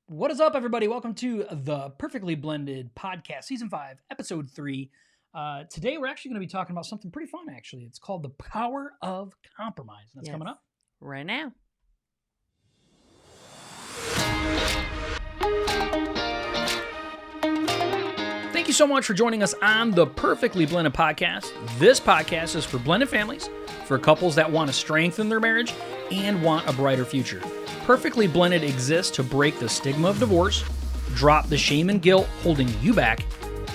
What is up, everybody? Welcome to the Perfectly Blended Podcast, Season 5, Episode 3. Today, we're actually going to be talking about something pretty fun, actually. It's called The Power of Compromise. That's coming up right now. Thank you so much for joining us on the Perfectly Blended Podcast. This podcast is for blended families, for couples that want to strengthen their marriage and want a brighter future. Perfectly Blended exists to break the stigma of divorce, drop the shame and guilt holding you back,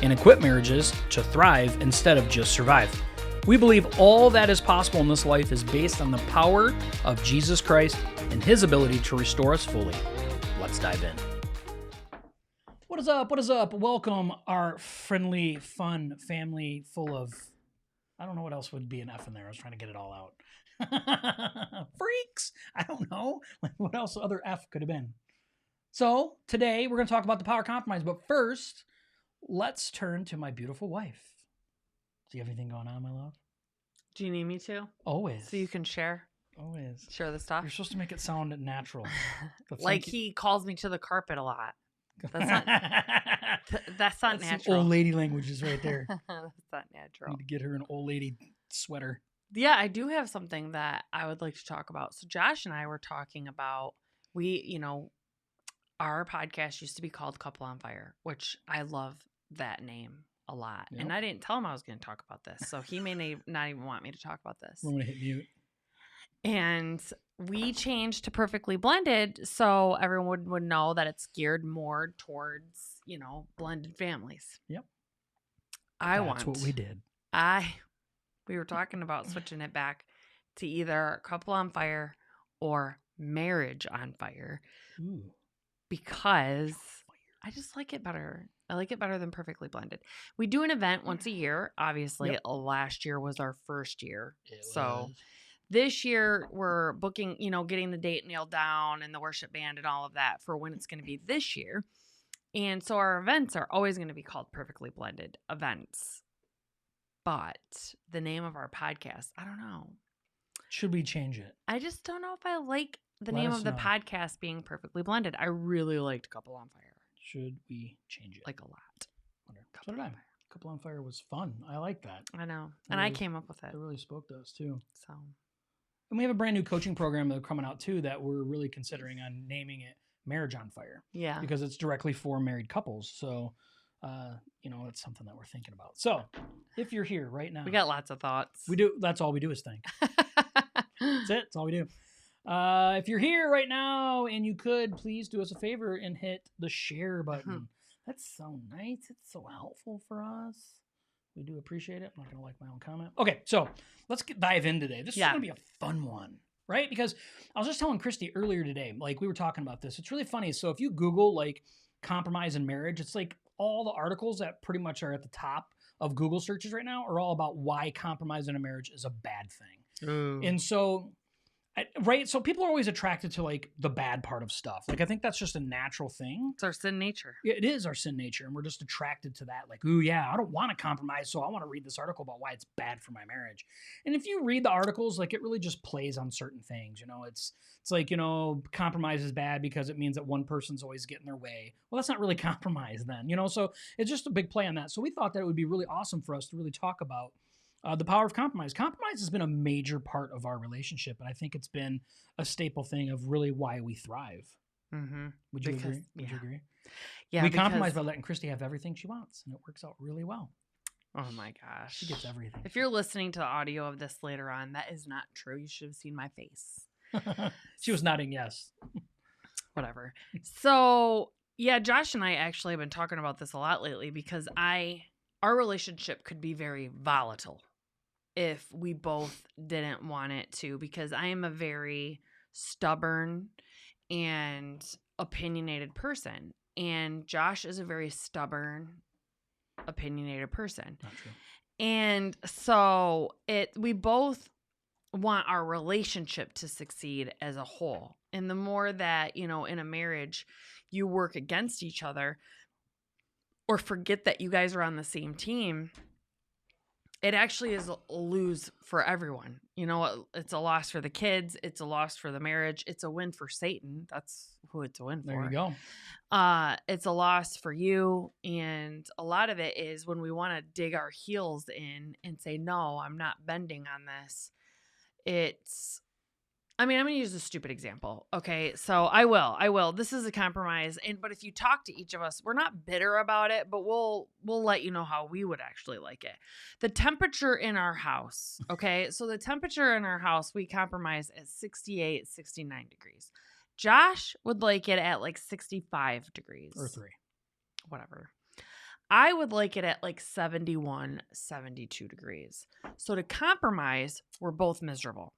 and equip marriages to thrive instead of just survive. We believe all that is possible in this life is based on the power of Jesus Christ and His ability to restore us fully. Let's dive in. What is up? What is up? Welcome, our friendly, fun family full of... I don't know what else would be an F in there. I was trying to get it all out. Freaks! I don't know. What else other F could have been? So, today we're going to talk about the power of compromise. But first, let's turn to my beautiful wife. Do you have anything going on, my love? Do you need me to? Always. So you can share? Always. Share the stuff? You're supposed to make it sound natural. Like he calls me to the carpet a lot. That's not that's not natural. Some old lady languages right there. That's not natural. Need to get her an old lady sweater. Yeah, I do have something that I would like to talk about. So Josh and I were talking about, our podcast used to be called Couple on Fire, which I love that name a lot. Yep. And I didn't tell him I was going to talk about this. So he may not even want me to talk about this. I'm going to hit mute. And we changed to Perfectly Blended so everyone would know that it's geared more towards, blended families. Yep. That's what we did. We were talking about switching it back to either Couple on Fire or Marriage on Fire. Ooh. Because I just like it better. I like it better than Perfectly Blended. We do an event once a year. Obviously, yep. Last year was our first year. This year we're booking, getting the date nailed down and the worship band and all of that for when it's going to be this year. And so our events are always going to be called Perfectly Blended Events. But the name of our podcast, I don't know. Should we change it? I just don't know if I like the name of the podcast being Perfectly Blended. I really liked Couple on Fire. Should we change it? Like a lot. So did I. Couple on Fire was fun. I like that. I know. And I came up with it. It really spoke to us too. So. And we have a brand new coaching program that's coming out too that we're really considering on naming it Marriage on Fire. Yeah. Because it's directly for married couples. So, it's something that we're thinking about. So, if you're here right now. We got lots of thoughts. We do. That's all we do is think. That's it. That's all we do. If you're here right now and you could, please do us a favor and hit the share button. That's so nice. It's so helpful for us. We do appreciate it. I'm not going to like my own comment. Okay, so let's dive in today. This is going to be a fun one, right? Because I was just telling Christy earlier today, we were talking about this. It's really funny. So if you Google, compromise in marriage, it's all the articles that pretty much are at the top of Google searches right now are all about why compromise in a marriage is a bad thing. And so... Right. So people are always attracted to the bad part of stuff. I think that's just a natural thing. It's our sin nature. Yeah, it is our sin nature. And we're just attracted to that. Ooh, yeah, I don't want to compromise. So I want to read this article about why it's bad for my marriage. And if you read the articles, it really just plays on certain things. It's compromise is bad because it means that one person's always getting their way. Well, that's not really compromise then, so it's just a big play on that. So we thought that it would be really awesome for us to really talk about the power of compromise. Compromise has been a major part of our relationship, and I think it's been a staple thing of really why we thrive. Mm-hmm. Would you agree? Would you agree? Yeah. We compromise by letting Christy have everything she wants, and it works out really well. Oh my gosh. She gets everything. If you're listening to the audio of this later on, that is not true. You should have seen my face. She was nodding yes. Whatever. So, yeah, Josh and I actually have been talking about this a lot lately because our relationship could be very volatile if we both didn't want it to, because I am a very stubborn and opinionated person. And Josh is a very stubborn, opinionated person. Not true. And so we both want our relationship to succeed as a whole. And the more that, in a marriage, you work against each other or forget that you guys are on the same team, it actually is a lose for everyone. You know, it's a loss for the kids. It's a loss for the marriage. It's a win for Satan. That's who it's a win for. There you go. It's a loss for you. And a lot of it is when we want to dig our heels in and say, no, I'm not bending on this. I'm going to use a stupid example. Okay. So I will. This is a compromise. But if you talk to each of us, we're not bitter about it, but we'll let you know how we would actually like it. The temperature in our house. Okay. So the temperature in our house, we compromise at 68, 69 degrees. Josh would like it at like 65 degrees. Or 3. Whatever. I would like it at like 71, 72 degrees. So to compromise, we're both miserable.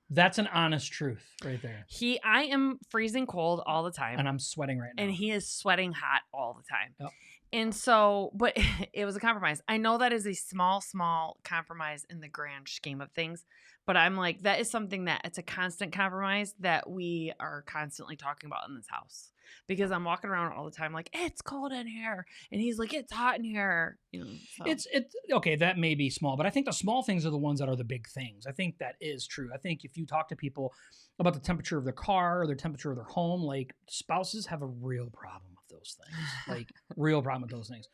That's an honest truth right there. I am freezing cold all the time. And I'm sweating right now. And he is sweating hot all the time. Yep. And so, but it was a compromise. I know that is a small compromise in the grand scheme of things, but I'm like, that is something that it's a constant compromise that we are constantly talking about in this house, because I'm walking around all the time like, it's cold in here. And he's like, it's hot in here. You know, so. It's okay. That may be small, but I think the small things are the ones that are the big things. I think that is true. I think if you talk to people about the temperature of their car or the temperature of their home, like spouses have a real problem with those things, like real problem with those things.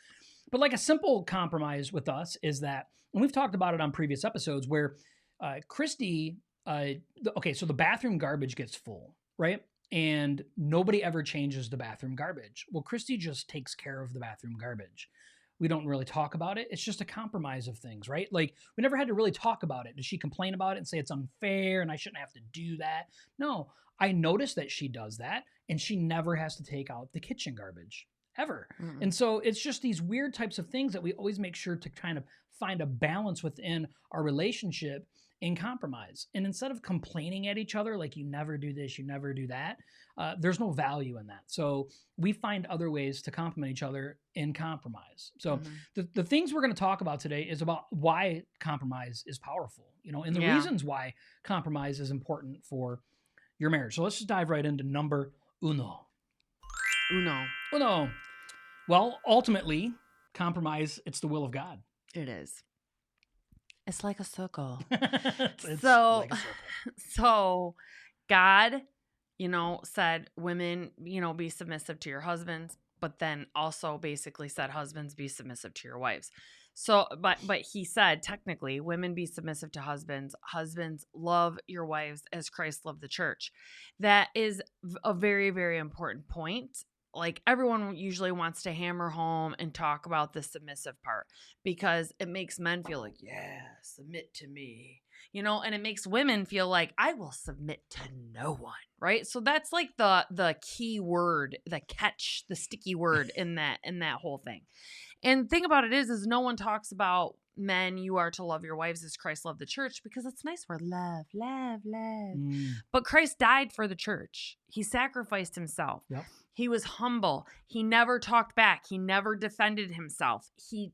But like a simple compromise with us is that, and we've talked about it on previous episodes where Christy, so the bathroom garbage gets full, right? And nobody ever changes the bathroom garbage. Well, Christy just takes care of the bathroom garbage. We don't really talk about it. It's just a compromise of things, right? Like we never had to really talk about it. Does she complain about it and say it's unfair and I shouldn't have to do that? No, I notice that she does that and she never has to take out the kitchen garbage ever. Mm-hmm. And so it's just these weird types of things that we always make sure to kind of find a balance within our relationship in compromise. And instead of complaining at each other, like you never do this, you never do that, there's no value in that. So we find other ways to compliment each other in compromise. So the things we're going to talk about today is about why compromise is powerful, and the reasons why compromise is important for your marriage. So let's just dive right into number uno. Uno. Well, ultimately, compromise, it's the will of God. It is. It's like a circle. It's so, like a circle. So God, said women, be submissive to your husbands, but then also basically said husbands be submissive to your wives. So, but he said technically women be submissive to husbands, husbands love your wives as Christ loved the church. That is a very, very important point. Like everyone usually wants to hammer home and talk about the submissive part because it makes men feel like, yeah, submit to me, and it makes women feel like I will submit to no one. Right. So that's like the key word, the catch, the sticky word in that whole thing. And the thing about it is no one talks about men, you are to love your wives as Christ loved the church, because it's nice word, love. But Christ died for the church. He sacrificed himself. Yep. He was humble. He never talked back. He never defended himself. He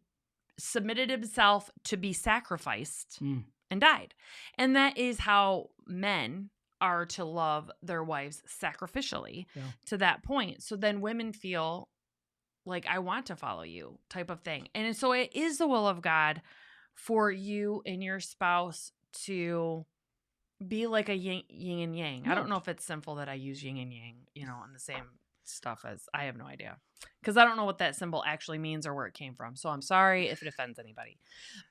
submitted himself to be sacrificed and died. And that is how men are to love their wives sacrificially to that point. So then women feel like, I want to follow you type of thing. And so it is the will of God for you and your spouse to be like a yin and yang. I don't know if it's sinful that I use yin and yang, in the same stuff as, I have no idea, because I don't know what that symbol actually means or where it came from. So I'm sorry if it offends anybody,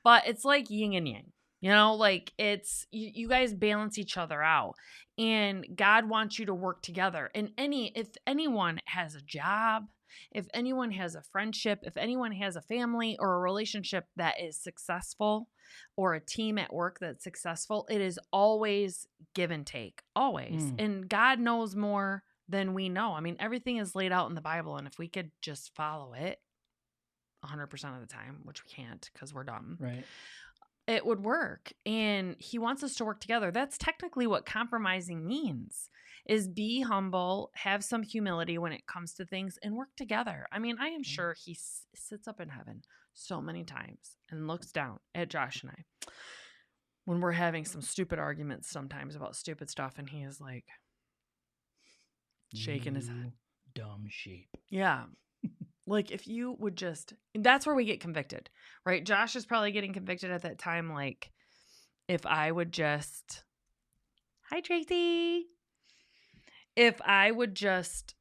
but it's like yin and yang, like it's, you guys balance each other out, and God wants you to work together. And if anyone has a job, if anyone has a friendship, if anyone has a family or a relationship that is successful, or a team at work that's successful, it is always give and take, always. And God knows more than we know. I mean, everything is laid out in the Bible, and if we could just follow it 100% of the time, which we can't because we're dumb, right, it would work. And he wants us to work together. That's technically what compromising means, is be humble, have some humility when it comes to things, and work together. I mean, I am sure he sits up in heaven so many times and looks down at Josh and I when we're having some stupid arguments sometimes about stupid stuff, and he is like, shaking his head. Dumb sheep. Yeah. Like if you would just, that's where we get convicted, right? Josh is probably getting convicted at that time. Like, if I would just, hi Tracy, if I would just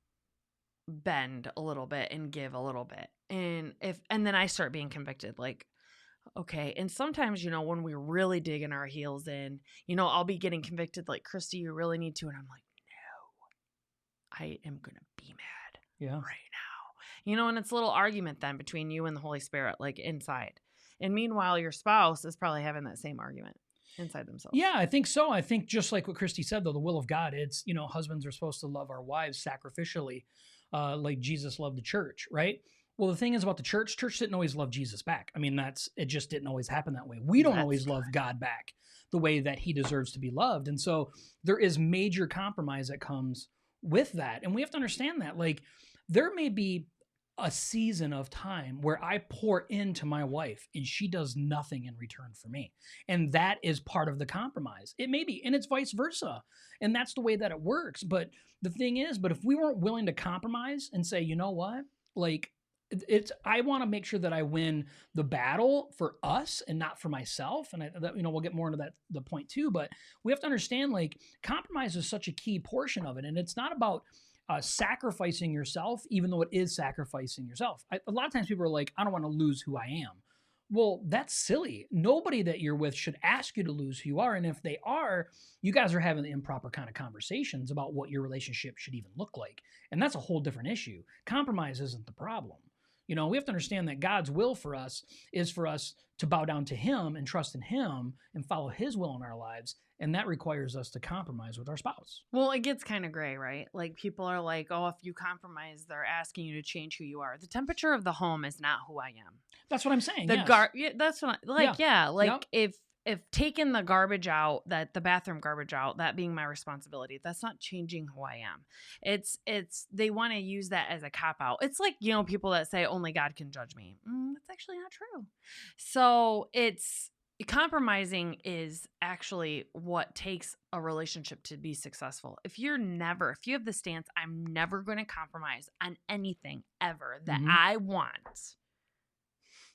bend a little bit and give a little bit, and then I start being convicted, like, okay. And sometimes, when we really digging our heels in, I'll be getting convicted, like, Christy, you really need to. And I'm like, no, I am going to be mad right now. And it's a little argument then between you and the Holy Spirit, like inside. And meanwhile, your spouse is probably having that same argument inside themselves. Yeah, I think so. I think just like what Christy said, though, the will of God, it's, husbands are supposed to love our wives sacrificially, like Jesus loved the church, right? Well, the thing is about the church didn't always love Jesus back. I mean, it just didn't always happen that way. We don't always love God back the way that he deserves to be loved. And so there is major compromise that comes with that. And we have to understand that, like, there may be a season of time where I pour into my wife and she does nothing in return for me. And that is part of the compromise. It may be, and it's vice versa. And that's the way that it works. But the thing is, if we weren't willing to compromise and say, you know what, like, I want to make sure that I win the battle for us and not for myself. And we'll get more into the point too, but we have to understand, like, compromise is such a key portion of it. And it's not about sacrificing yourself, even though it is sacrificing yourself. A lot of times people are like, I don't want to lose who I am. Well, that's silly. Nobody that you're with should ask you to lose who you are. And if they are, you guys are having the improper kind of conversations about what your relationship should even look like. And that's a whole different issue. Compromise isn't the problem. We have to understand that God's will for us is for us to bow down to him and trust in him and follow his will in our lives. And that requires us to compromise with our spouse. Well, it gets kind of gray, right? Like, people are like, oh, if you compromise, they're asking you to change who you are. The temperature of the home is not who I am. That's what I'm saying. That's what if taking the garbage out, the bathroom garbage out, that being my responsibility, that's not changing who I am. It's they want to use that as a cop out. It's like, people that say only God can judge me. That's actually not true. So compromising is actually what takes a relationship to be successful. If you have the stance, I'm never going to compromise on anything ever that I want,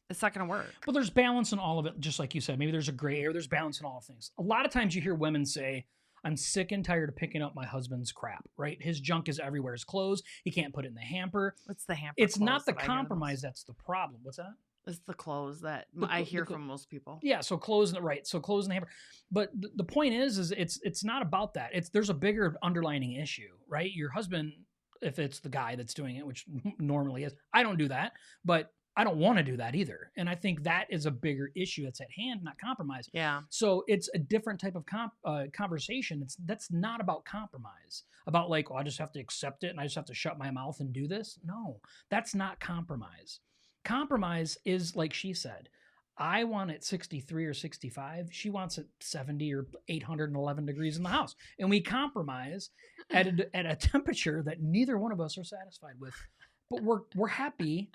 it's not going to work. But there's balance in all of it, just like you said. Maybe there's a gray area. There's balance in all things. A lot of times you hear women say, I'm sick and tired of picking up my husband's crap, right? His junk is everywhere. His clothes, he can't put it in the hamper. What's the hamper? It's not the compromise that's the problem. What's that? It's the clothes that I hear from most people. Yeah, so clothes in the hamper. But the point is it's not about that. There's a bigger underlining issue, right? Your husband, if it's the guy that's doing it, which normally is, I don't do that, but I don't want to do that either. And I think that is a bigger issue that's at hand, not compromise. Yeah. So it's a different type of conversation. That's not about compromise. About like, I just have to accept it and I just have to shut my mouth and do this. No, that's not compromise. Compromise is, like she said, I want it 63 or 65. She wants it 70 or 811 degrees in the house. And we compromise at a temperature that neither one of us are satisfied with. But we're happy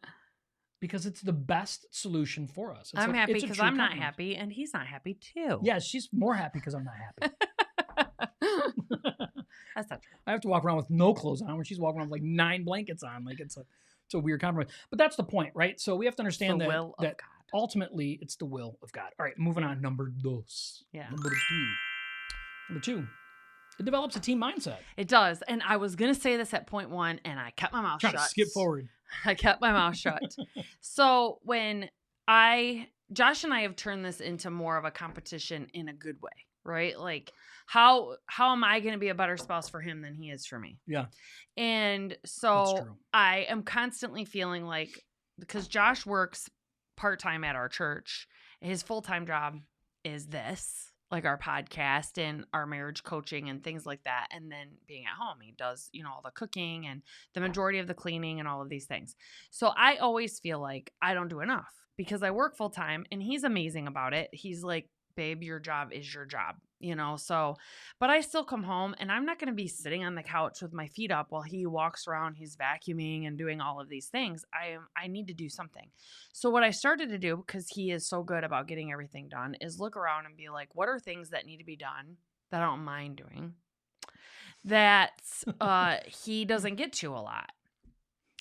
because it's the best solution for us. I'm happy because I'm not happy and he's not happy too. Yeah, she's more happy because I'm not happy. That's not true. I have to walk around with no clothes on when she's walking around with like 9 blankets on. Like it's a weird compromise. But that's the point, right? So we have to understand that ultimately it's the will of God. All right, moving on. Number dos. Yeah. Number two. It develops a team mindset. It does. And I was going to say this at point 1 and I kept my mouth shut. Trying to skip forward. I kept my mouth shut. So when Josh and I have turned this into more of a competition in a good way, right? Like how am I going to be a better spouse for him than he is for me? Yeah. And so I am constantly feeling like, because Josh works part-time at our church, his full-time job is this, like our podcast and our marriage coaching and things like that. And then being at home, he does, all the cooking and the majority of the cleaning and all of these things. So I always feel like I don't do enough because I work full time and he's amazing about it. He's like, babe, your job is your job, so, but I still come home and I'm not going to be sitting on the couch with my feet up while he walks around, he's vacuuming and doing all of these things. I need to do something. So what I started to do, because he is so good about getting everything done, is look around and be like, what are things that need to be done that I don't mind doing that he doesn't get to a lot?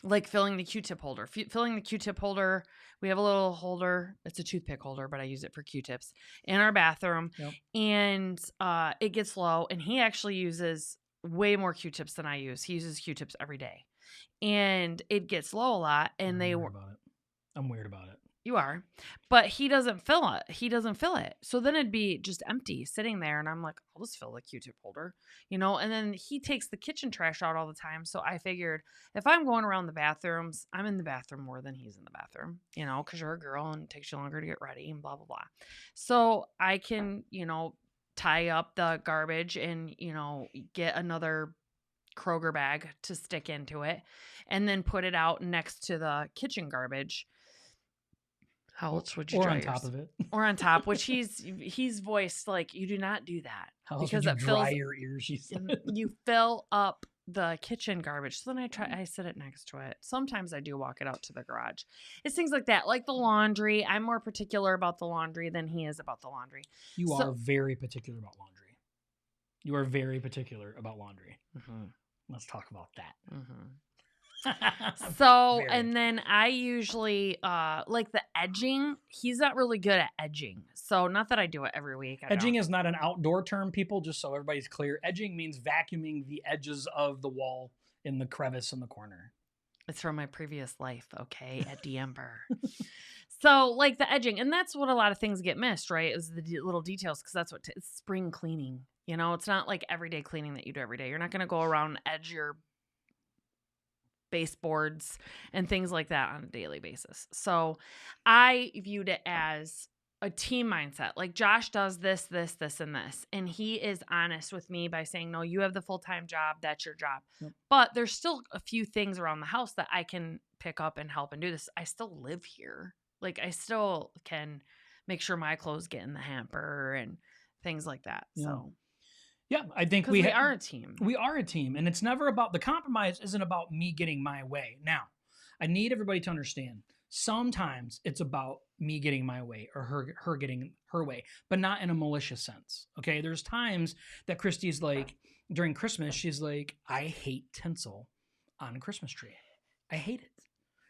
Like filling the Q-tip holder. Filling the Q-tip holder. We have a little holder. It's a toothpick holder, but I use it for Q-tips in our bathroom. Yep. And it gets low. And he actually uses way more Q-tips than I use. He uses Q-tips every day. And it gets low a lot. And I'm weird about it. You are. But he doesn't fill it. So then it'd be just empty sitting there. And I'm like, I'll just fill the Q-tip holder, and then he takes the kitchen trash out all the time. So I figured if I'm going around the bathrooms, I'm in the bathroom more than he's in the bathroom, because you're a girl and it takes you longer to get ready and blah, blah, blah. So I can, tie up the garbage and, get another Kroger bag to stick into it and then put it out next to the kitchen garbage. How else would you or dry on top of it? Or on top, which he's voiced like, you do not do that. How else would you dry your ears? She said. You fill up the kitchen garbage. So then I sit it next to it. Sometimes I do walk it out to the garage. It's things like that. Like the laundry. I'm more particular about the laundry than he is about the laundry. You are very particular about laundry. You are very particular about laundry. Mm-hmm. Let's talk about that. Mm-hmm. So, and then I usually, like the edging, he's not really good at edging. So not that I do it every week. Edging is not an outdoor term, people, just so everybody's clear. Edging means vacuuming the edges of the wall in the crevice in the corner. It's from my previous life, okay, at Denver. So like the edging, and that's what a lot of things get missed, right? Is the little details, because that's what it's spring cleaning. It's not like everyday cleaning that you do every day. You're not going to go around and edge your baseboards and things like that on a daily basis. So I viewed it as a team mindset. Like Josh does this, this, this, and this. And he is honest with me by saying, no, you have the full-time job. That's your job. Yep. But there's still a few things around the house that I can pick up and help and do this. I still live here. Like I still can make sure my clothes get in the hamper and things like that. Yeah. So yeah, I think we are a team. We are a team. And it's never about, the compromise isn't about me getting my way. Now, I need everybody to understand, sometimes it's about me getting my way or her getting her way, but not in a malicious sense. Okay. There's times that Christy's like, during Christmas, she's like, I hate tinsel on a Christmas tree. I hate it.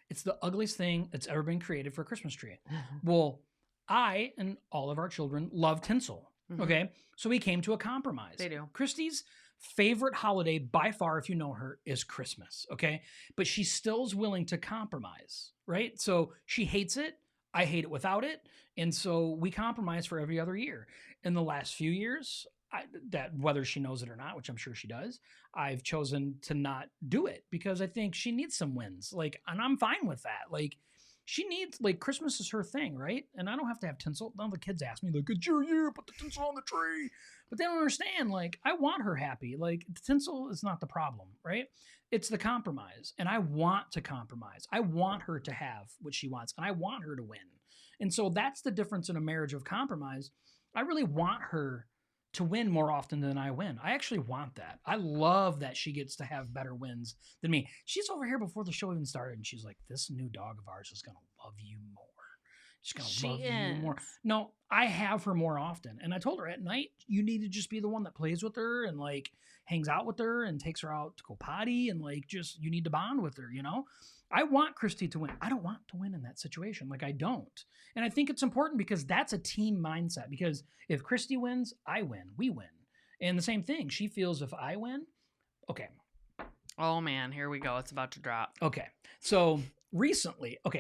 It's the ugliest thing that's ever been created for a Christmas tree. Mm-hmm. Well, I and all of our children love tinsel. Mm-hmm. Okay. So we came to a compromise. They do. Christy's favorite holiday by far, if you know her, is Christmas. Okay. But she still is willing to compromise, right? So she hates it. I hate it without it. And so we compromise for every other year. In the last few years, that whether she knows it or not, which I'm sure she does, I've chosen to not do it because I think she needs some wins. Like, and I'm fine with that. Like, she needs, like, Christmas is her thing, right? And I don't have to have tinsel. None of the kids ask me, like, it's your year, put the tinsel on the tree. But they don't understand, like, I want her happy. Like, the tinsel is not the problem, right? It's the compromise. And I want to compromise. I want her to have what she wants, and I want her to win. And so that's the difference in a marriage of compromise. I really want her to win more often than I win. I actually want that. I love that she gets to have better wins than me. She's over here before the show even started, and she's like, this new dog of ours is going to love you more. She's going to love you more. No, I have her more often. And I told her at night, you need to just be the one that plays with her and, like, hangs out with her and takes her out to go potty and, like, just, you need to bond with her, I want Christy to win. I don't want to win in that situation. Like, I don't. And I think it's important because that's a team mindset. Because if Christy wins, I win. We win. And the same thing. She feels if I win, okay. Oh, man. Here we go. It's about to drop. Okay. So recently, all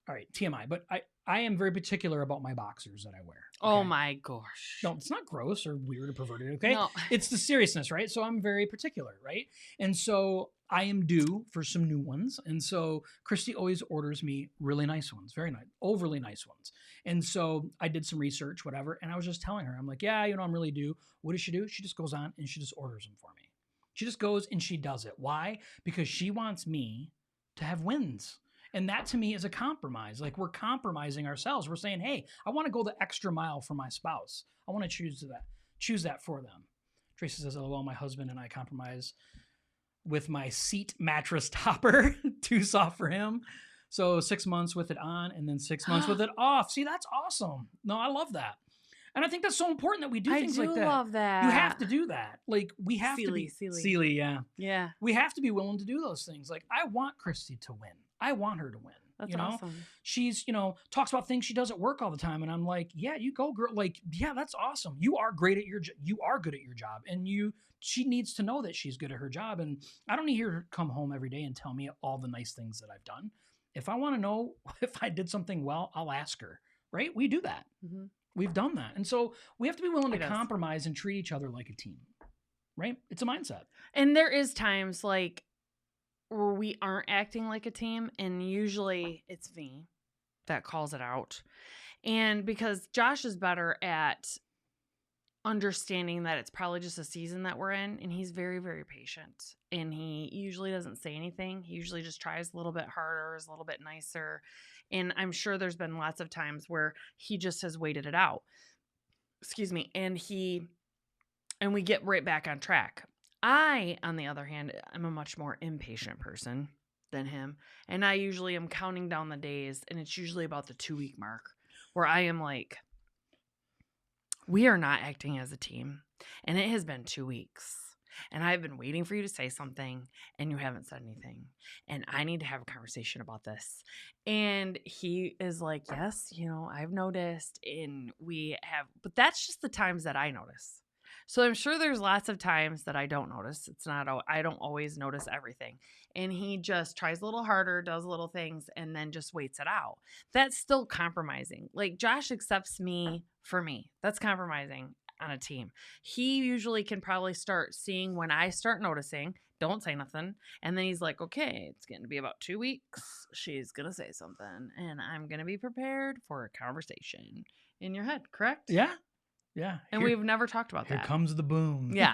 right, TMI. But I am very particular about my boxers that I wear. Okay? Oh, my gosh. No, it's not gross or weird or perverted, okay? No. It's the seriousness, right? So I'm very particular, right? And so I am due for some new ones. And so Christy always orders me really nice ones, very nice, overly nice ones. And so I did some research, whatever, and I was just telling her, I'm like, yeah, I'm really due. What does she do? She just goes on and she just orders them for me. She just goes and she does it. Why? Because she wants me to have wins. And that to me is a compromise. Like, we're compromising ourselves. We're saying, hey, I want to go the extra mile for my spouse. I want to choose that for them. Tracy says, oh, well, my husband and I compromise with my seat mattress topper, too soft for him. So 6 months with it on and then 6 months with it off. See, that's awesome. No, I love that. And I think that's so important that we do things like that. I do love that. You have to do that. Like, we have to be... Sealy, yeah. Yeah. We have to be willing to do those things. Like, I want Christy to win. I want her to win. That's you know? awesome. She's, talks about things she does at work all the time. And I'm like, yeah, you go, girl. Like, yeah, that's awesome. You are great at your job. You are good at your job. And she needs to know that she's good at her job. And I don't need her to come home every day and tell me all the nice things that I've done. If I want to know if I did something well, I'll ask her, right? We do that. Mm-hmm. We've done that. And so we have to be willing to compromise and treat each other like a team, right? It's a mindset. And there is times like where we aren't acting like a team, and usually it's me that calls it out. And because Josh is better at understanding that it's probably just a season that we're in, and he's very, very patient, and he usually doesn't say anything. He usually just tries a little bit harder, is a little bit nicer. And I'm sure there's been lots of times where he just has waited it out. Excuse me. And we get right back on track. I, on the other hand, I'm a much more impatient person than him. And I usually am counting down the days, and it's usually about the 2-week mark where I am like, we are not acting as a team. And it has been 2 weeks. And I've been waiting for you to say something, and you haven't said anything. And I need to have a conversation about this. And he is like, yes, I've noticed, and but that's just the times that I notice. So I'm sure there's lots of times that I don't notice. I don't always notice everything. And he just tries a little harder, does little things, and then just waits it out. That's still compromising. Like, Josh accepts me for me. That's compromising on a team. He usually can probably start seeing when I start noticing, don't say nothing. And then he's like, okay, it's going to be about 2 weeks. She's going to say something, and I'm going to be prepared for a conversation in your head. Correct? Yeah. Yeah. And we've never talked about that. Here comes the boom. Yeah.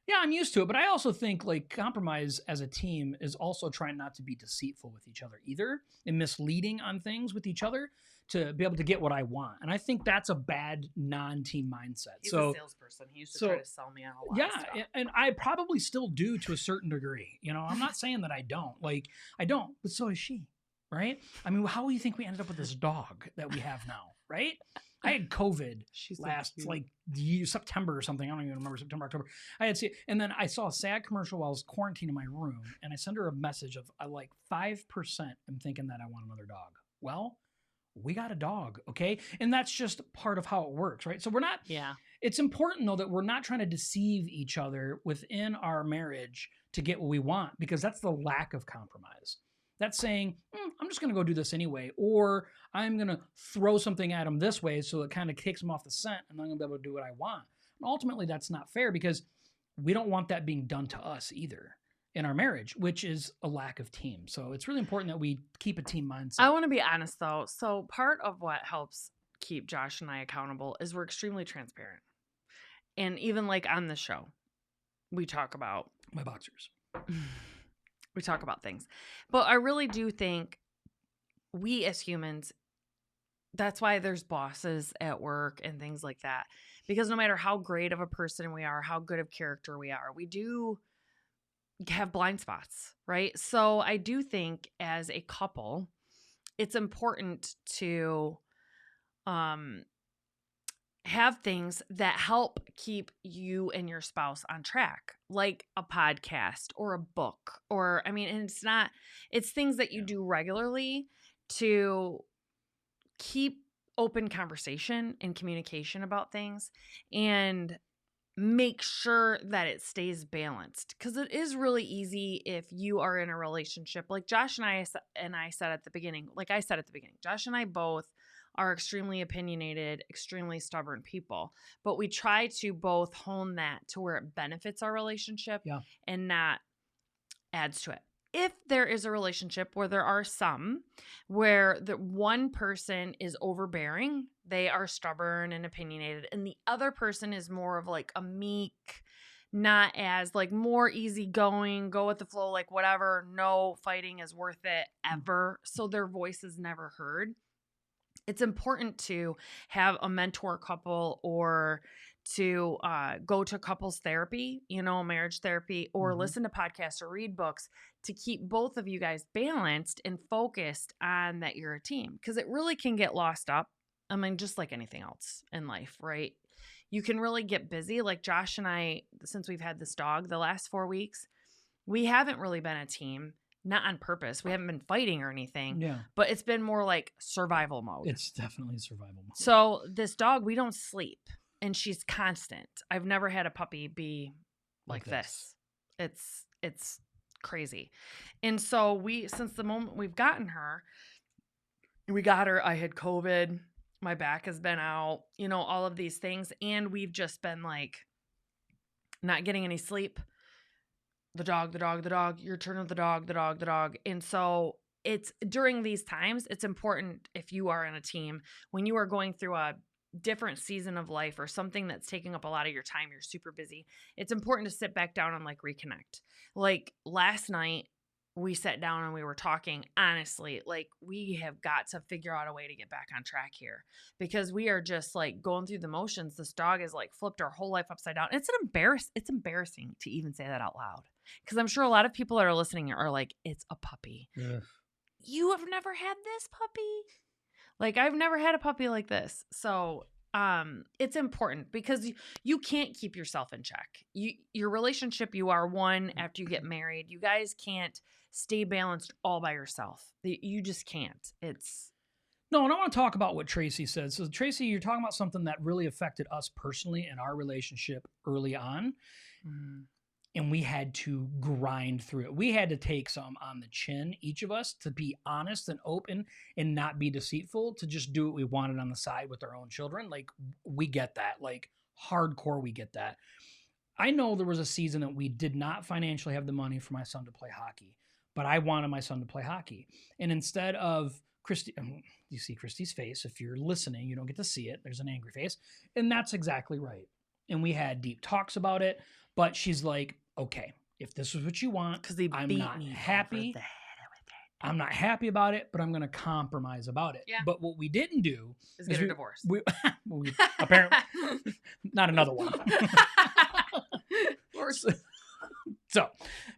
Yeah, I'm used to it, but I also think like compromise as a team is also trying not to be deceitful with each other either, and misleading on things with each other to be able to get what I want. And I think that's a bad non-team mindset. He's a salesperson. He used to try to sell me on a lot of stuff. Yeah, and I probably still do to a certain degree. I'm not saying that I don't. Like, I don't, but so is she, right? I mean, how do you think we ended up with this dog that we have now, right? I had COVID September or something. I don't even remember, September, October. And then I saw a sad commercial while I was quarantined in my room, and I sent her a message of 5% am thinking that I want another dog. Well, we got a dog, okay? And that's just part of how it works, right? So we're not... Yeah. It's important, though, that we're not trying to deceive each other within our marriage to get what we want, because that's the lack of compromise. That's saying, I'm just going to go do this anyway, or I'm going to throw something at him this way so it kind of kicks him off the scent, and I'm going to be able to do what I want. And ultimately, that's not fair, because we don't want that being done to us either in our marriage, which is a lack of team. So it's really important that we keep a team mindset. I want to be honest, though. So part of what helps keep Josh and I accountable is we're extremely transparent. And even like on the show, we talk about... My boxers. We talk about things. But I really do think we as humans, that's why there's bosses at work and things like that. Because no matter how great of a person we are, how good of character we are, we do have blind spots, right? So I do think as a couple, it's important to have things that help keep you and your spouse on track, like a podcast or a book, and it's things that you do regularly to keep open conversation and communication about things and make sure that it stays balanced. Because it is really easy if you are in a relationship like Josh and I said at the beginning, Josh and I both are extremely opinionated, extremely stubborn people. But we try to both hone that to where it benefits our relationship and not adds to it. If there is a relationship where there are some where the one person is overbearing, they are stubborn and opinionated, and the other person is more of like a meek, not as like more easygoing, go with the flow, like whatever, no fighting is worth it ever. So their voice is never heard. It's important to have a mentor couple or to go to couples therapy, marriage therapy, or listen to podcasts or read books to keep both of you guys balanced and focused on that you're a team. Because it really can get lost up I mean, just like anything else in life, right? You can really get busy. Like Josh and I, since we've had this dog the last 4 weeks, we haven't really been a team, not on purpose. We haven't been fighting or anything, Yeah. but it's been more like survival mode. It's definitely survival mode. So this dog, we don't sleep, and she's constant. I've never had a puppy be like this. It's crazy. And so since the moment we've gotten her, we got her, I had COVID, my back has been out, all of these things. And we've just been like not getting any sleep. The dog, your turn of the dog. And so it's during these times, it's important if you are in a team, when you are going through a different season of life or something that's taking up a lot of your time, you're super busy. It's important to sit back down and like reconnect. Like last night, we sat down and we were talking honestly, like we have got to figure out a way to get back on track here because we are just like going through the motions. This dog has like flipped our whole life upside down. It's embarrassing to even say that out loud because I'm sure a lot of people that are listening are like, it's a puppy. Yeah. You have never had this puppy? Like I've never had a puppy like this. So it's important because you can't keep yourself in check. Your relationship, you are one after you get married. You guys can't stay balanced all by yourself. You just can't. No, and I want to talk about what Tracy said. So Tracy, you're talking about something that really affected us personally in our relationship early on. Mm-hmm. And we had to grind through it. We had to take some on the chin, each of us, to be honest and open and not be deceitful, to just do what we wanted on the side with our own children. Like, we get that. Like, hardcore, we get that. I know there was a season that we did not financially have the money for my son to play hockey, but I wanted my son to play hockey. And instead of Christy, you see Christy's face. If you're listening, you don't get to see it. There's an angry face. And that's exactly right. And we had deep talks about it, but she's like, okay, if this is what you want, because I'm not happy. I'm not happy about it, but I'm going to compromise about it. Yeah. But what we didn't do is get a divorce. We apparently not another one. So,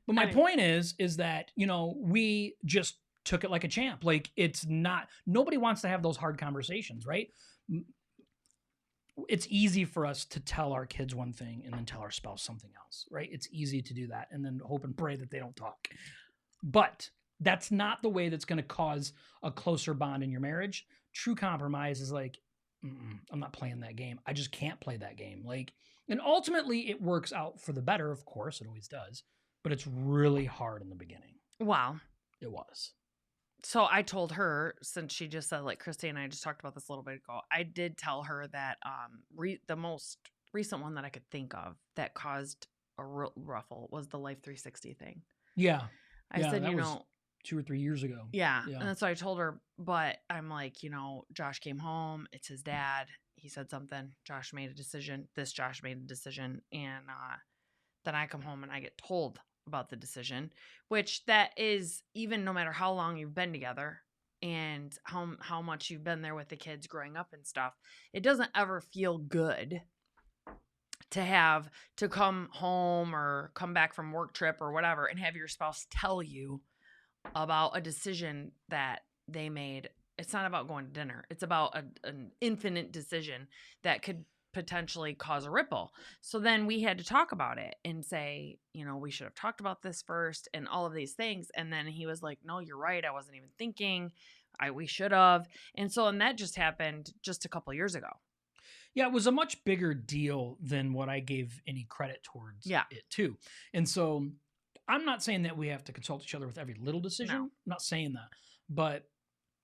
but my point is that, we just took it like a champ. Like, nobody wants to have those hard conversations, right? It's easy for us to tell our kids one thing and then tell our spouse something else, right? It's easy to do that and then hope and pray that they don't talk. But that's not the way that's going to cause a closer bond in your marriage. True compromise is like, I'm not playing that game. I just can't play that game. Like, and ultimately it works out for the better. Of course, it always does, but it's really hard in the beginning. Wow. It was. So I told her, since she just said, like, Christy and I just talked about this a little bit ago, I did tell her that the most recent one that I could think of that caused a ruffle was the Life 360 thing. Yeah. I said, that was 2 or 3 years ago. Yeah. And so I told her, but I'm like, Josh came home. It's his dad. He said something. Josh made a decision. Josh made a decision. And then I come home and I get told about the decision, which that is, even no matter how long you've been together and how much you've been there with the kids growing up and stuff, it doesn't ever feel good to have to come home or come back from work trip or whatever and have your spouse tell you about a decision that they made. It's not about going to dinner. It's about an infinite decision that could potentially cause a ripple. So then we had to talk about it and say, we should have talked about this first and all of these things. And then he was like, no, you're right. I wasn't even thinking. We should have. And that just happened just a couple of years ago. Yeah, it was a much bigger deal than what I gave any credit towards it too. And so I'm not saying that we have to consult each other with every little decision. No. I'm not saying that. But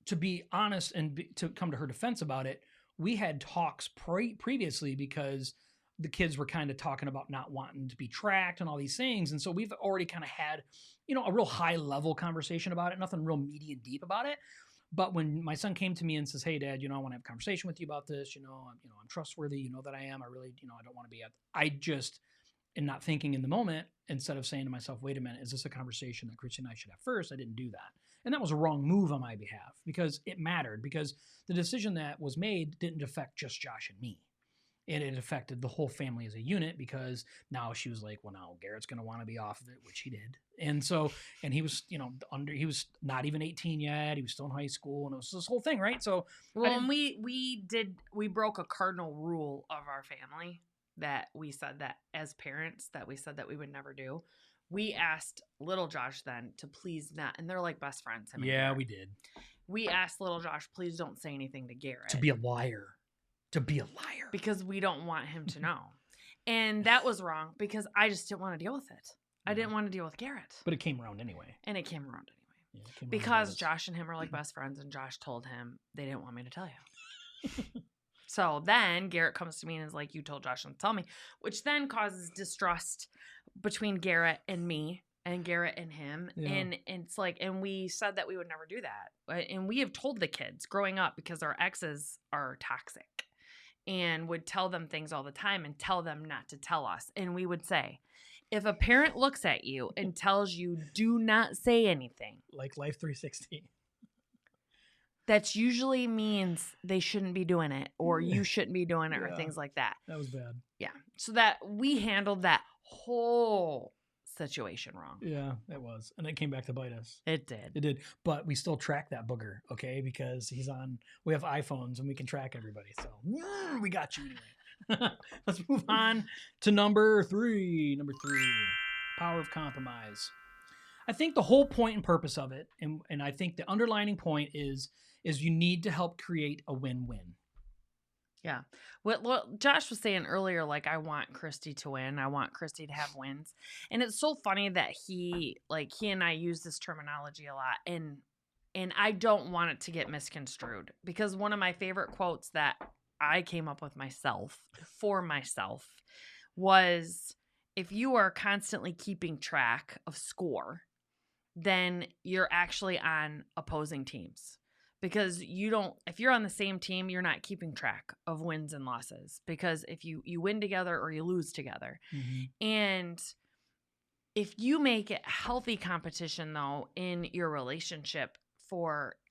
to be honest and to come to her defense about it, we had talks previously because the kids were kind of talking about not wanting to be tracked and all these things. And so we've already kind of had, a real high level conversation about it, nothing real meaty and deep about it. But when my son came to me and says, hey, Dad, I want to have a conversation with you about this. I'm trustworthy. You know that I am. I really, I don't want to be I just am not thinking in the moment, instead of saying to myself, wait a minute, is this a conversation that Christy and I should have first? I didn't do that. And that was a wrong move on my behalf because it mattered, because the decision that was made didn't affect just Josh and me. And it affected the whole family as a unit because now she was like, well, now Garrett's going to want to be off of it, which he did. And so, and he was, he was not even 18 yet. He was still in high school, and it was this whole thing, right? So, well, and we broke a cardinal rule of our family that we said that as parents that we said that we would never do. We asked little Josh then to please not, and they're like best friends. Yeah, we did. We asked little Josh, please don't say anything to Garrett. To be a liar. Because we don't want him to know. And that was wrong because I just didn't want to deal with it. I didn't want to deal with Garrett. But it came around anyway. And it came around anyway. Yeah, because Josh and him are like best friends, and Josh told him they didn't want me to tell you. So then Garrett comes to me and is like, you told Josh not to tell me, which then causes distrust between Garrett and me and Garrett and him. Yeah. And it's like, and we said that we would never do that. And we have told the kids growing up because our exes are toxic and would tell them things all the time and tell them not to tell us. And we would say, if a parent looks at you and tells you, do not say anything. Like Life 360. That usually means they shouldn't be doing it or you shouldn't be doing it or things like that. That was bad. Yeah. So that we handled that whole situation wrong. Yeah, it was. And it came back to bite us. It did. It did. But we still track that booger, okay? Because we have iPhones and we can track everybody. So we got you anyway. Let's move on to number three. Number 3, power of compromise. I think the whole point and purpose of it, and I think the underlining point is you need to help create a win-win. Yeah. What Josh was saying earlier, like, I want Christy to win. I want Christy to have wins. And it's so funny that he and I use this terminology a lot. And I don't want it to get misconstrued because one of my favorite quotes that I came up with for myself was, if you are constantly keeping track of score, then you're actually on opposing teams. Because if you're on the same team, you're not keeping track of wins and losses. Because if you win together or you lose together. Mm-hmm. And if you make it healthy competition, though, in your relationship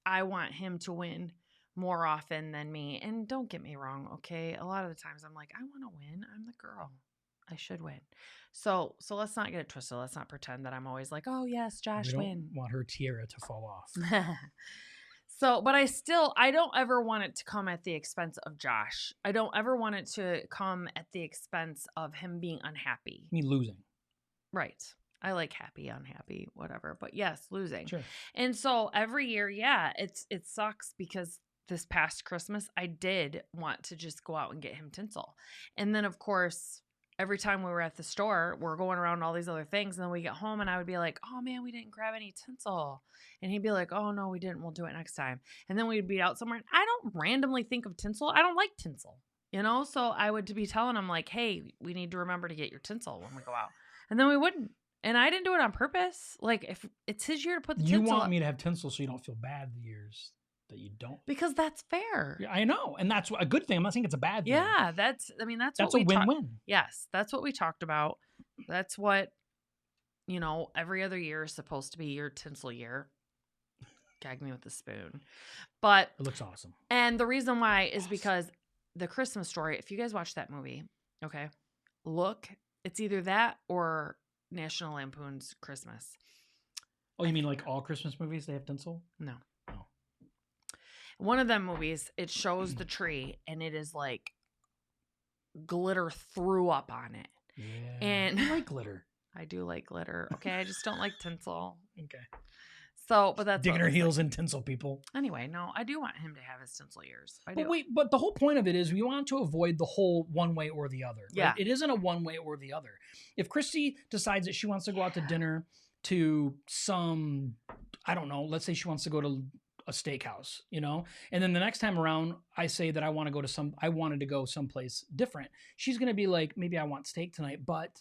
I want him to win more often than me. And don't get me wrong, okay? A lot of the times I'm like, I want to win. I'm the girl. I should win. So let's not get it twisted. Let's not pretend that I'm always like, oh, yes, Josh, win. Want her tiara to fall off. But I don't ever want it to come at the expense of Josh. I don't ever want it to come at the expense of him being unhappy. I mean, losing. Right. I like happy, unhappy, whatever. But yes, losing. Sure. And so every year, it sucks because this past Christmas, I did want to just go out and get him tinsel. And then, of course, every time we were at the store, we're going around all these other things. And then we get home and I would be like, oh man, we didn't grab any tinsel. And he'd be like, oh no, we didn't. We'll do it next time. And then we'd be out somewhere. And I don't randomly think of tinsel. I don't like tinsel, So I would be telling him like, hey, we need to remember to get your tinsel when we go out. And then we wouldn't. And I didn't do it on purpose. Like, if it's his year to put the tinsel. You want me to have tinsel so you don't feel bad the years that you don't. Because that's fair. Yeah, I know. And that's a good thing. I'm not saying it's a bad thing. Yeah, that's what a win-win. Yes, that's what we talked about. That's what, every other year is supposed to be your tinsel year. Gag me with a spoon. But it looks awesome. And the reason why is because the Christmas Story, if you guys watch that movie, okay, it's either that or National Lampoon's Christmas. Oh, you mean like all Christmas movies, they have tinsel? No. One of them movies, it shows the tree and it is like glitter threw up on it. Yeah. And I like glitter. I do like glitter. Okay. I just don't like tinsel. Okay. So, but that's digging her heels in tinsel, people. Anyway, no, I do want him to have his tinsel years. But the whole point of it is we want to avoid the whole one way or the other. Right? Yeah. It isn't a one way or the other. If Christy decides that she wants to go out to dinner to some, I don't know, let's say she wants to go to a steakhouse, and then the next time around I say that I wanted to go someplace different. She's going to be like, maybe I want steak tonight, but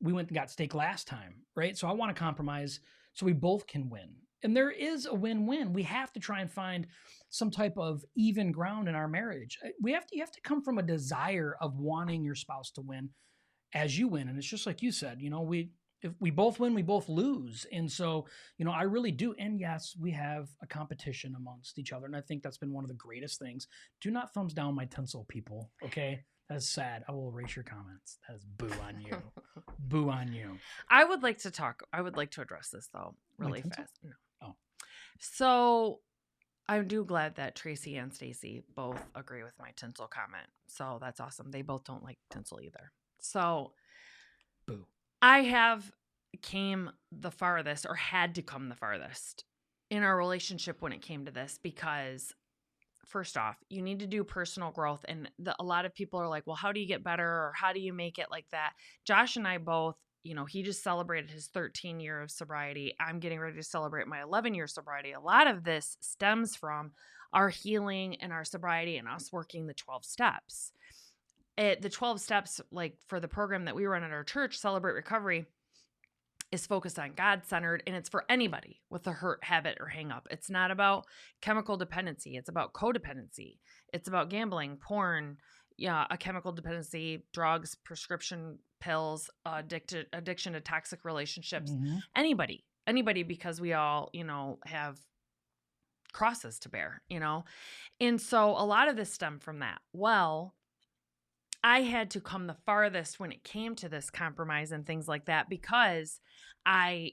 we went and got steak last time, right? So I want to compromise so we both can win. And there is a win-win. We have to try and find some type of even ground in our marriage. You have to come from a desire of wanting your spouse to win as you win. And it's just like you said, if we both win, we both lose. And so, I really do. And yes, we have a competition amongst each other. And I think that's been one of the greatest things. Do not thumbs down my tinsel, people. Okay. That is sad. I will erase your comments. That is boo on you. Boo on you. I would like to address this though, really fast. No. Oh. So I'm glad that Tracy and Stacy both agree with my tinsel comment. So that's awesome. They both don't like tinsel either. So boo. I have came the farthest or had to come the farthest in our relationship when it came to this, because first off, you need to do personal growth. And a lot of people are like, well, how do you get better? Or how do you make it like that? Josh and I both, he just celebrated his 13 year of sobriety. I'm getting ready to celebrate my 11-year sobriety. A lot of this stems from our healing and our sobriety and us working the 12 steps. The 12 steps, like for the program that we run at our church, Celebrate Recovery, is focused on God-centered, and it's for anybody with a hurt, habit, or hang-up. It's not about chemical dependency. It's about codependency. It's about gambling, porn, a chemical dependency, drugs, prescription pills, addiction to toxic relationships. Mm-hmm. Anybody, because we all, have crosses to bear, And so a lot of this stemmed from that. Well, I had to come the farthest when it came to this compromise and things like that, because a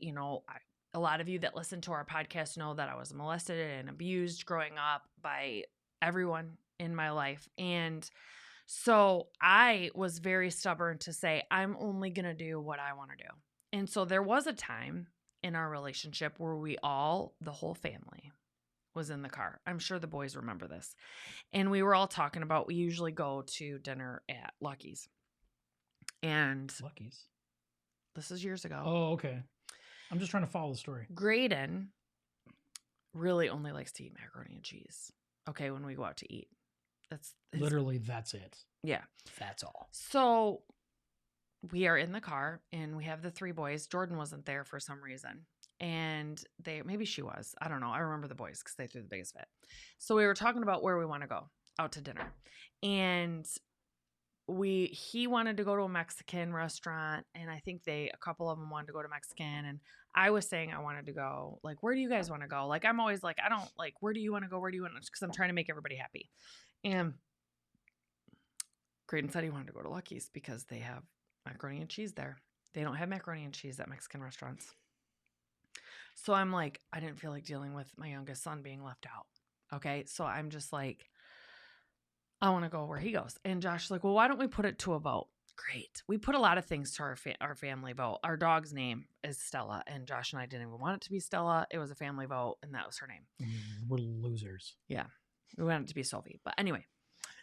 lot of you that listen to our podcast know that I was molested and abused growing up by everyone in my life. And so I was very stubborn to say, I'm only going to do what I want to do. And so there was a time in our relationship where the whole family was in the car. I'm sure the boys remember this. And we were all talking about, we usually go to dinner at Lucky's. And Lucky's? This is years ago. Oh, okay. I'm just trying to follow the story. Graydon really only likes to eat macaroni and cheese. Okay, when we go out to eat. That's it. Yeah. That's all. So we are in the car and we have the three boys. Jordan wasn't there for some reason. And maybe she was. I don't know. I remember the boys because they threw the biggest fit. So we were talking about where we want to go out to dinner. And he wanted to go to a Mexican restaurant. And I think a couple of them wanted to go to Mexican. And I was saying I wanted to go, like, where do you guys want to go? Like, I'm always like, I don't like, where do you want to go? Where do you want to? Because I'm trying to make everybody happy. And Graydon said he wanted to go to Lucky's because they have macaroni and cheese there. They don't have macaroni and cheese at Mexican restaurants. So I'm like, I didn't feel like dealing with my youngest son being left out. Okay. So I'm just like, I want to go where he goes. And Josh's like, well, why don't we put it to a vote? Great. We put a lot of things to our family vote. Our dog's name is Stella, and Josh and I didn't even want it to be Stella. It was a family vote, and that was her name. We're losers. Yeah. We wanted it to be Sophie. But anyway,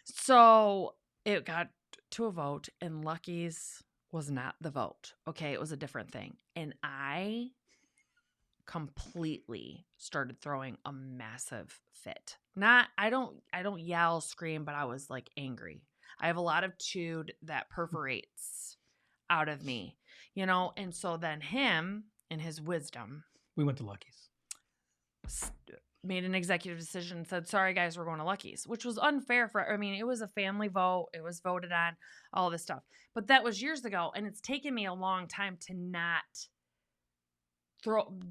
so it got to a vote, and Lucky's was not the vote. Okay. It was a different thing. And I completely started throwing a massive fit. I don't yell, scream, but I was like angry. I have a lot of chewed that perforates out of me, and so then him in his wisdom, we went to Lucky's, made an executive decision and said, sorry guys, we're going to Lucky's, which was unfair it was a family vote. It was voted on, all this stuff, but that was years ago. And it's taken me a long time to not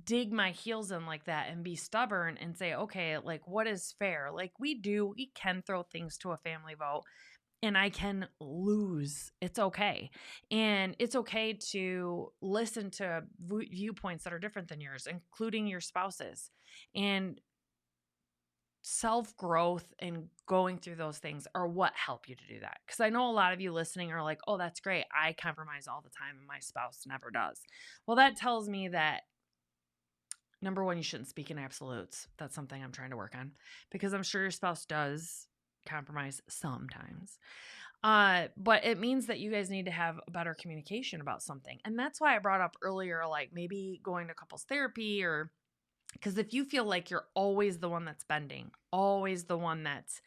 dig my heels in like that and be stubborn and say, okay, like what is fair? Like we can throw things to a family vote and I can lose. It's okay. And it's okay to listen to viewpoints that are different than yours, including your spouse's. And self-growth and going through those things are what help you to do that. Because I know a lot of you listening are like, oh, that's great. I compromise all the time and my spouse never does. Well, that tells me that number one, you shouldn't speak in absolutes. That's something I'm trying to work on because I'm sure your spouse does compromise sometimes. But it means that you guys need to have a better communication about something. And that's why I brought up earlier, like maybe going to couples therapy, or because if you feel like you're always the one that's bending, always the one that's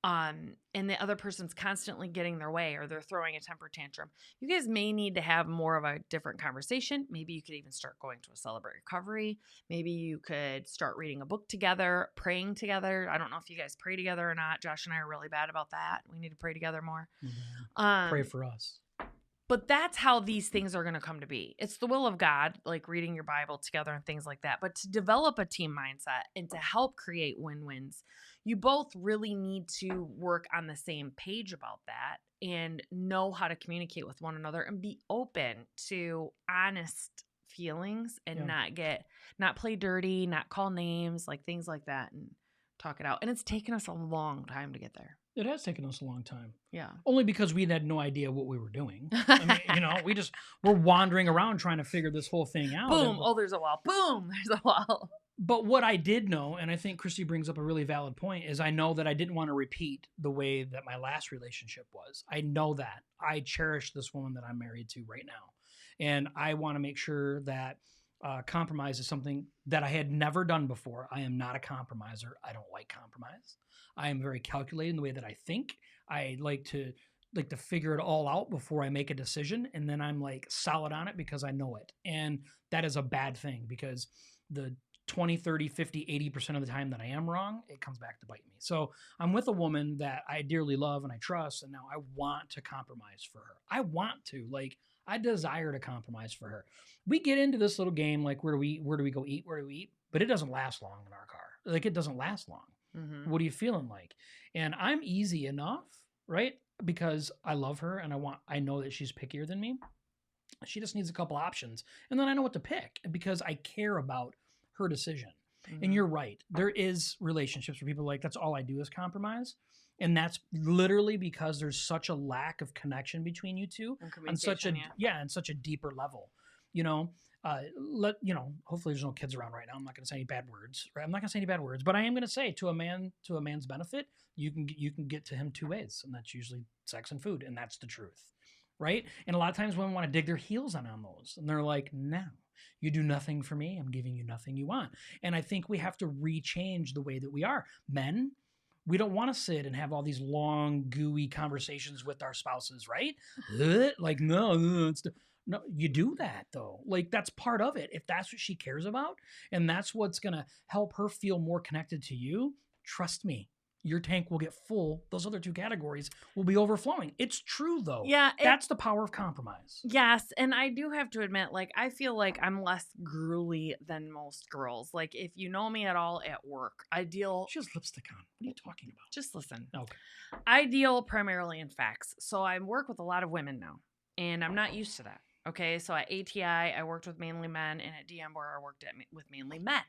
and the other person's constantly getting their way or they're throwing a temper tantrum, you guys may need to have more of a different conversation. Maybe you could even start going to a Celebrate Recovery. Maybe you could start reading a book together, praying together. I don't know if you guys pray together or not. Josh and I are really bad about that. We need to pray together more. Mm-hmm. Pray for us. But that's how these things are going to come to be. It's the will of God, like reading your Bible together and things like that. But to develop a team mindset and to help create win-wins, you both really need to work on the same page about that and know how to communicate with one another and be open to honest feelings and not play dirty, not call names, like things like that, and talk it out. And it's taken us a long time to get there. It has taken us a long time. Yeah. Only because we had no idea what we were doing. I mean, we're wandering around trying to figure this whole thing out. Boom. Oh, there's a wall. Boom. There's a wall. But what I did know, and I think Christy brings up a really valid point, is I know that I didn't want to repeat the way that my last relationship was. I know that. I cherish this woman that I'm married to right now. And I want to make sure that compromise is something that I had never done before. I am not a compromiser. I don't like compromise. I am very calculated in the way that I think. I like to figure it all out before I make a decision. And then I'm like solid on it because I know it. And that is a bad thing because the 20, 30, 50, 80% of the time that I am wrong, it comes back to bite me. So I'm with a woman that I dearly love and I trust. And now I want to compromise for her. I want to, I desire to compromise for her. We get into this little game, like where do we go eat? Where do we eat? But it doesn't last long in our car. Like it doesn't last long. Mm-hmm. What are you feeling like? And I'm easy enough, right? Because I love her and I know that she's pickier than me. She just needs a couple options. And then I know what to pick because I care about her decision. Mm-hmm. And you're right. There is relationships where people are like, that's all I do is compromise. And that's literally because there's such a lack of connection between you two on such a deeper level. Hopefully there's no kids around right now. I'm not going to say any bad words, right? I'm not going to say any bad words, but I am going to say to a man's benefit, you can get to him two ways, and that's usually sex and food, and that's the truth, right? And a lot of times women want to dig their heels on those, and they're like, no, you do nothing for me. I'm giving you nothing you want. And I think we have to rechange the way that we are. Men, we don't want to sit and have all these long, gooey conversations with our spouses, right? Like, no, you do that though. Like that's part of it. If that's what she cares about and that's what's going to help her feel more connected to you, trust me, your tank will get full. Those other two categories will be overflowing. It's true though. Yeah. That's the power of compromise. Yes. And I do have to admit, I feel like I'm less gruely than most girls. Like if you know me at all at work, She has lipstick on. What are you talking about? Just listen. Okay. I deal primarily in facts. So I work with a lot of women now and I'm not used to that. Okay, so at ATI, I worked with mainly men, and at DMWare, I worked with mainly men.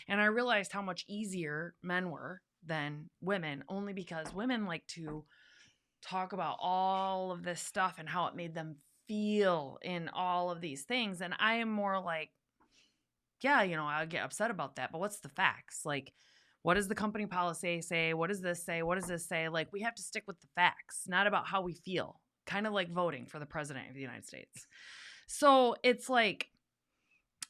And I realized how much easier men were than women, only because women like to talk about all of this stuff and how it made them feel in all of these things. And I am more like, yeah, I'll get upset about that, but what's the facts? Like, what does the company policy say? What does this say? What does this say? Like, we have to stick with the facts, not about how we feel. Kind of like voting for the president of the United States. So it's like,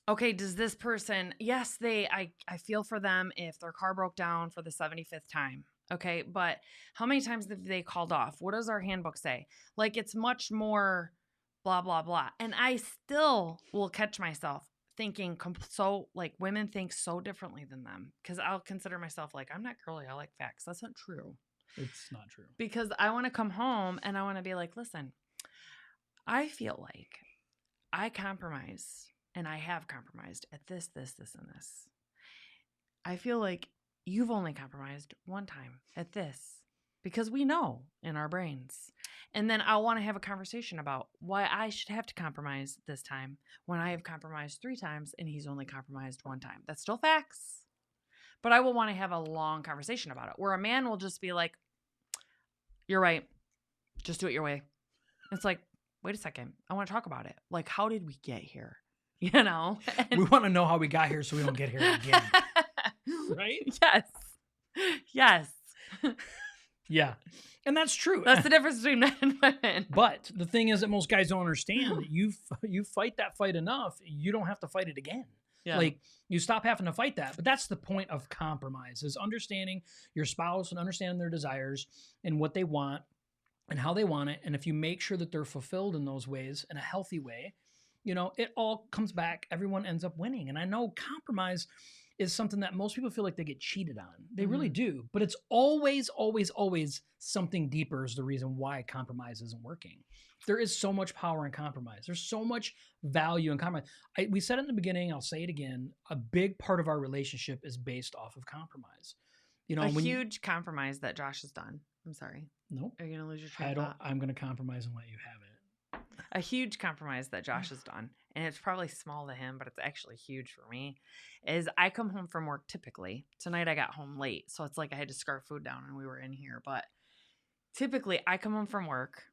okay, does this person, yes, I feel for them if their car broke down for the 75th time. Okay, but how many times have they called off? What does our handbook say? Like, it's much more blah, blah, blah. And I still will catch myself thinking women think so differently than them because I'll consider myself like, I'm not girly. I like facts. That's not true. It's not true. Because I want to come home and I want to be like, listen, I feel like I compromise and I have compromised at this, and this. I feel like you've only compromised one time at this because we know in our brains. And then I want to have a conversation about why I should have to compromise this time when I have compromised 3 times and he's only compromised 1 time. That's still facts. But I will want to have a long conversation about it where a man will just be like, you're right. Just do it your way. It's like, wait a second. I want to talk about it. Like, how did we get here? We want to know how we got here so we don't get here again. Right? Yes. Yeah. And that's true. That's the difference between men and women. But the thing is that most guys don't understand that you fight that fight enough, you don't have to fight it again. Yeah. Like you stop having to fight that. But that's the point of compromise is understanding your spouse and understanding their desires and what they want and how they want it. And if you make sure that they're fulfilled in those ways in a healthy way, it all comes back. Everyone ends up winning. And I know compromise is something that most people feel like they get cheated on. They really do. But it's always, always, always something deeper is the reason why compromise isn't working. There is so much power in compromise. There's so much value in compromise. We said it in the beginning. I'll say it again. A big part of our relationship is based off of compromise. You know, a huge compromise that Josh has done. I'm sorry. Nope. Are you going to lose your train of thought? I'm going to compromise and let you have it. A huge compromise that Josh has done, and it's probably small to him, but it's actually huge for me, is I come home from work typically. Tonight I got home late, so it's like I had to scarf food down and we were in here. But typically I come home from work.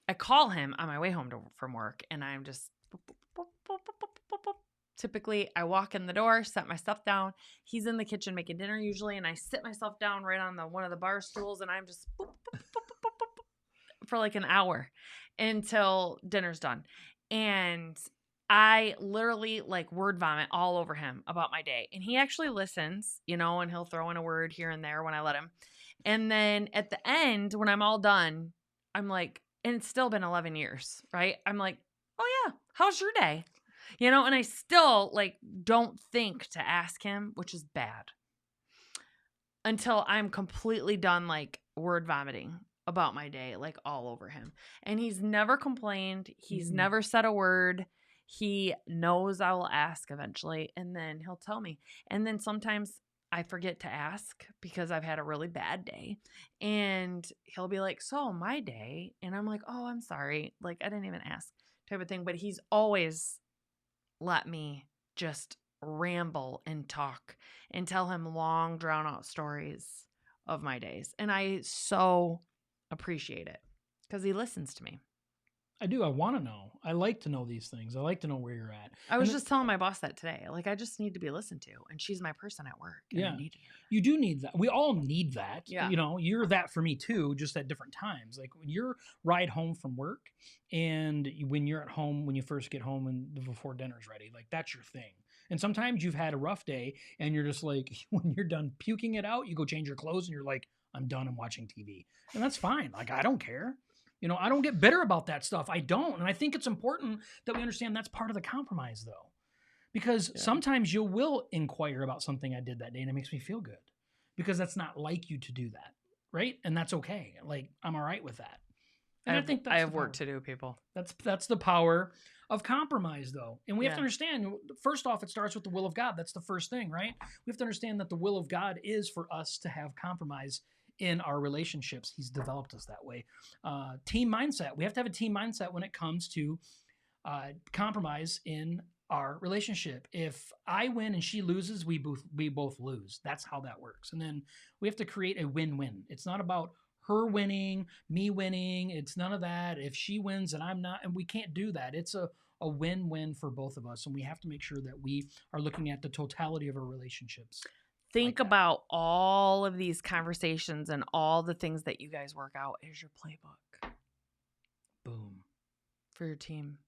I call him on my way home from work, and I'm just typically I walk in the door, set my stuff down. He's in the kitchen making dinner usually, and I sit myself down right on one of the bar stools, and I'm just for like an hour until dinner's done. And I literally like word vomit all over him about my day. And he actually listens, you know, and he'll throw in a word here and there when I let him. And then at the end, when I'm all done, I'm like, and it's still been 11 years, right? I'm like, oh yeah, how's your day? You know, and I still like don't think to ask him, which is bad, until I'm completely done like word vomiting about my day, like all over him. And he's never complained. He's never said a word. He knows I will ask eventually, and then he'll tell me. And then sometimes I forget to ask because I've had a really bad day, and he'll be like, so my day, and I'm like, oh, I'm sorry. Like I didn't even ask type of thing, but he's always let me just ramble and talk and tell him long drawn out stories of my days. And I so appreciate it because he listens to me. I do. I want to know. I like to know these things. I like to know where you're at. I was just telling my boss that today. Like, I just need to be listened to. And she's my person at work. And I needed her. You do need that. We all need that. Yeah. You know, you're that for me too, just at different times. Like when you're ride home from work and when you're at home, when you first get home and before dinner's ready, like that's your thing. And sometimes you've had a rough day and you're just like, when you're done puking it out, you go change your clothes and you're like, I'm done. I'm watching TV. And that's fine. Like, I don't care. You know, I don't get bitter about that stuff. I don't. And I think it's important that we understand that's part of the compromise, though. Because sometimes you will inquire about something I did that day and it makes me feel good. Because that's not like you to do that. Right? And that's okay. Like, I'm all right with that. And I think that's I have work to do, people. That's the power of compromise, though. And we have to understand, first off, it starts with the will of God. That's the first thing, right? We have to understand that the will of God is for us to have compromise in our relationships. He's developed us that way. Team mindset. We have to have a team mindset when it comes to compromise in our relationship. If I win and she loses, we both lose. That's how that works. And then we have to create a win-win. It's not about her winning, me winning. It's none of that. If she wins and I'm not, and we can't do that. It's a win-win for both of us. And we have to make sure that we are looking at the totality of our relationships. Think about all of these conversations and all the things that you guys work out as your playbook. Boom. For your team.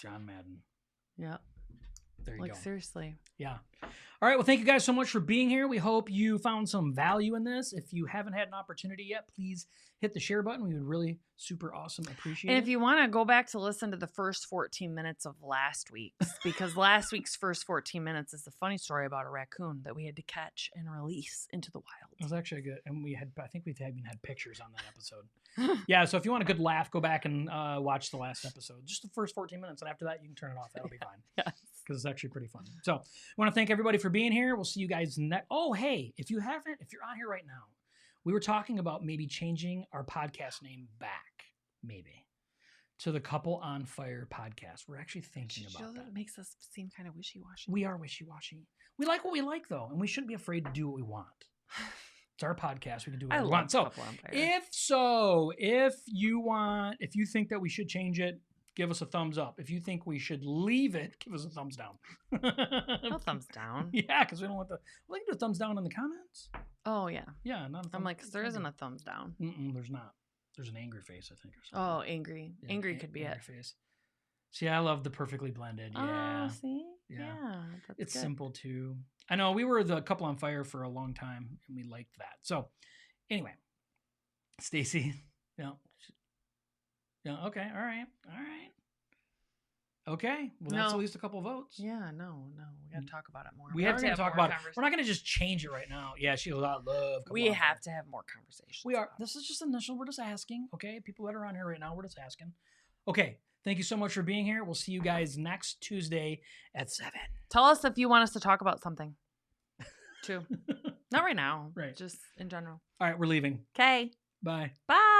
John Madden. Yep. There you go. Like, seriously. Yeah. All right. Well, thank you guys so much for being here. We hope you found some value in this. If you haven't had an opportunity yet, please hit the share button. We would really super awesome appreciate it. And if you want to go back to listen to the first 14 minutes of last week's, because last week's first 14 minutes is the funny story about a raccoon that we had to catch and release into the wild. It was actually good. And I think we've even had pictures on that episode. Yeah. So if you want a good laugh, go back and watch the last episode. Just the first 14 minutes. And after that, you can turn it off. That'll be fine. Yes. Because it's actually pretty fun. So I want to thank everybody for being here. We'll see you guys next. Oh, hey, if you're on here right now, we were talking about maybe changing our podcast name back, maybe, to the Couple on Fire podcast. We're actually thinking about that. It makes us seem kind of wishy-washy. We are wishy-washy. We like what we like, though, and we shouldn't be afraid to do what we want. It's our podcast. We can do what we want. So, if you think that we should change it, give us a thumbs up. If you think we should leave it, give us a thumbs down. No thumbs down. Yeah, because we don't want we can do a thumbs down in the comments. Oh, yeah. Yeah. Not I'm like, there isn't a thumbs down. There's not. There's an angry face, I think. Or something. Oh, angry. Yeah, angry could be it. Face. See, I love the perfectly blended. Yeah. See? Yeah. That's it's good. simple, too. I know we were the Couple on Fire for a long time, and we liked that. So, anyway. Stacy. Yeah. Yeah. Okay. All right. Okay. Well, that's at least a couple votes. Yeah. No. We got to talk about it more. We have to talk about it. We're not going to just change it right now. Yeah. She goes, I love. We have to have more conversations. We are. This is just initial. We're just asking. Okay. People that are on here right now, we're just asking. Okay. Thank you so much for being here. We'll see you guys next Tuesday at 7. Tell us if you want us to talk about something, too. Not right now. Right. Just in general. All right, we're leaving. Okay. Bye. Bye.